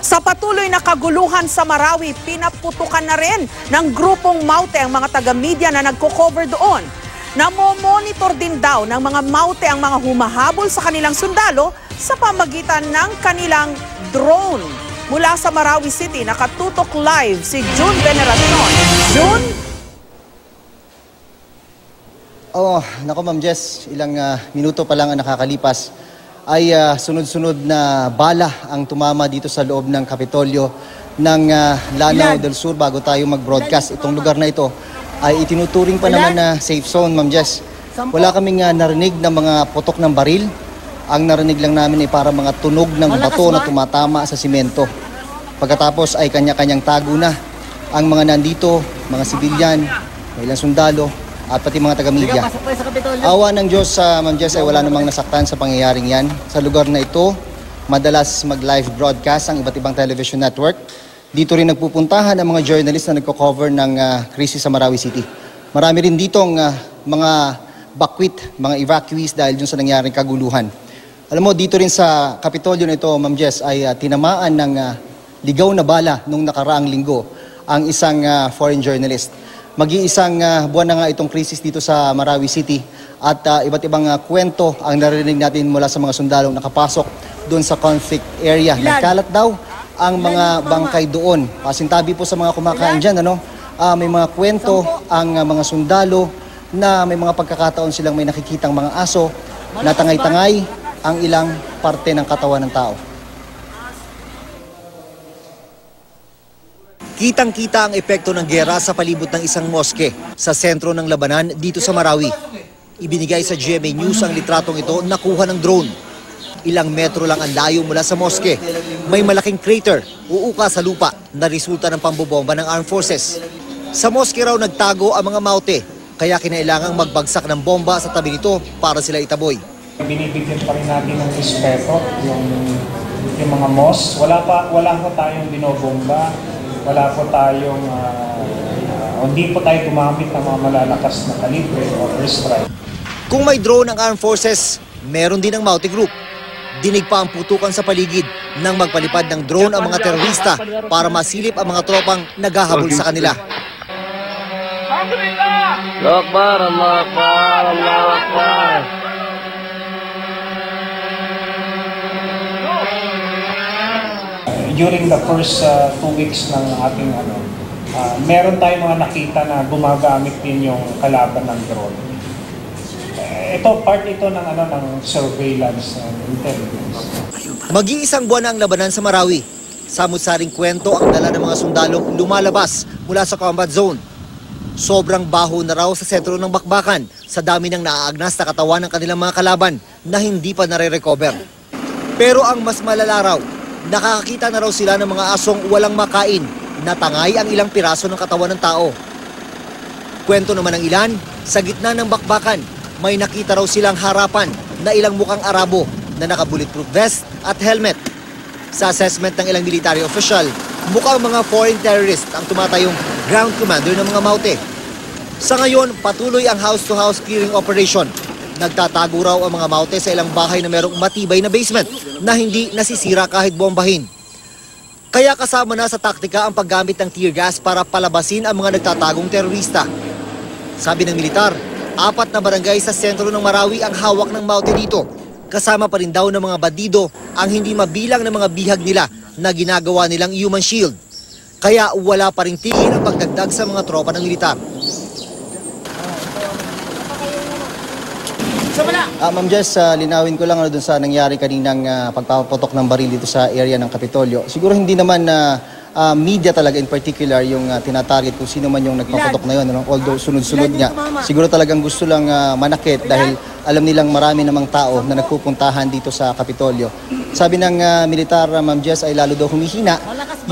Sa patuloy na kaguluhan sa Marawi, pinaputukan na rin ng grupong Maute ang mga taga-media na nagko-cover doon. Namomonitor din daw ng mga Maute ang mga humahabol sa kanilang sundalo sa pamagitan ng kanilang drone. Mula sa Marawi City, nakatutok live si June Veneracion. June? Nako Ma'am Jess, ilang minuto pa lang ang nakakalipas ay sunod-sunod na bala ang tumama dito sa loob ng Kapitolyo ng Lanao del Sur bago tayo mag-broadcast. Itong lugar na ito ay itinuturing pa naman na safe zone, Ma'am Jess. Wala kaming narinig ng mga putok ng baril. Ang narinig lang namin ay para mga tunog ng bato na tumatama sa simento. Pagkatapos ay kanya-kanyang tago na ang mga nandito, mga sibilyan, may ilang sundalo, at pati mga taga-media. Awa ng Diyos, Ma'am Jess, ay wala namang nasaktan sa pangyayaring yan. Sa lugar na ito, madalas mag-live broadcast ang iba't ibang television network. Dito rin nagpupuntahan ang mga journalist na nagko-cover ng krisis sa Marawi City. Marami rin ditong mga bakwit, mga evacuees dahil dun sa nangyaring kaguluhan. Alam mo, dito rin sa Kapitolyo na ito, Ma'am Jess, ay tinamaan ng ligaw na bala nung nakaraang linggo ang isang foreign journalist. Mag-iisang buwan na nga itong krisis dito sa Marawi City at iba't ibang kwento ang narinig natin mula sa mga sundalong nakapasok doon sa conflict area. Nagkalat daw ang mga bangkay doon. Pasintabi po sa mga kumakain dyan, may mga kwento ang mga sundalo na may mga pagkakataon silang may nakikitang mga aso na tangay-tangay ang ilang parte ng katawan ng tao. Kitang-kita ang epekto ng giyera sa palibot ng isang moske sa sentro ng labanan dito sa Marawi. Ibinigay sa GMA News ang litratong ito nakuha ng drone. Ilang metro lang ang layo mula sa moske. May malaking crater, uuka sa lupa, na resulta ng pambobomba ng armed forces. Sa moske raw nagtago ang mga Maute, kaya kinailangang magbagsak ng bomba sa tabi nito para sila itaboy. Binibigyan pa rin natin ng respeto yung mga mosque. Wala pa tayong binobomba. Wala po tayong, hindi po tayo gumamit ng mga malalakas na kalibre o airstrike. Kung may drone ng armed forces, meron din ang Maute Group. Dinig pa ang putukan sa paligid nang magpalipad ng drone ang mga terorista para masilip ang mga tropang naghahabol sa kanila. Allahu Akbar, Allahu Akbar, Allahu Akbar. During the first 2 weeks ng ating meron tayong mga nakita na gumagamit din yung kalaban ng drone. Ito part ito ng ng surveillance and intelligence. Mag-iisang buwan na ang labanan sa Marawi. Samut-saring kwento ang dala ng mga sundalong lumalabas mula sa combat zone. Sobrang baho na raw sa sentro ng bakbakan sa dami ng naaagnas na katawan ng kanilang mga kalaban na hindi pa nare-recover. Pero ang mas malala raw, nakakakita na raw sila ng mga asong walang makain na tangay ang ilang piraso ng katawan ng tao. Kwento naman ng ilan, sa gitna ng bakbakan, may nakita raw silang harapan na ilang mukhang Arabo na naka-bulletproof vest at helmet. Sa assessment ng ilang military official, mukhang mga foreign terrorist ang tumatayong ground commander ng mga Maute. Sa ngayon, patuloy ang house-to-house clearing operation. Nagtatago raw ang mga Maute sa ilang bahay na merong matibay na basement na hindi nasisira kahit bombahin. Kaya kasama na sa taktika ang paggamit ng tear gas para palabasin ang mga nagtatagong terorista. Sabi ng militar, 4 na barangay sa sentro ng Marawi ang hawak ng Maute dito. Kasama pa rin daw ng mga bandido ang hindi mabilang ng mga bihag nila na ginagawa nilang human shield. Kaya wala pa rin tigil ang pagdagdag sa mga tropa ng militar. Ma'am Jess, linawin ko lang dun sa nangyari kaninang pagpapaputok ng baril dito sa area ng Kapitolyo. Siguro hindi naman media talaga in particular yung tinatarget kung sino man yung nagpaputok na yun. Although sunod-sunod nga, siguro talagang gusto lang manakit dahil alam nilang marami namang tao na nagpupuntahan dito sa Kapitolyo. Sabi ng militar, Ma'am Jess, ay lalo daw humihina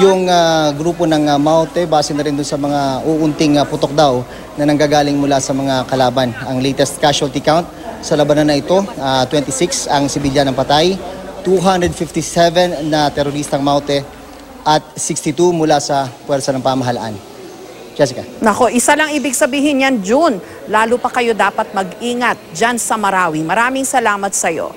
yung grupo ng Maute base na rin dun sa mga uunting putok daw na nanggagaling mula sa mga kalaban. Ang latest casualty count sa labanan na ito, 26 ang sibilyan ng patay, 257 na teroristang Maute at 62 mula sa puwersa ng pamahalaan. Jessica. Nako, isa lang ibig sabihin yan, June. Lalo pa kayo dapat mag-ingat dyan sa Marawi. Maraming salamat sa iyo.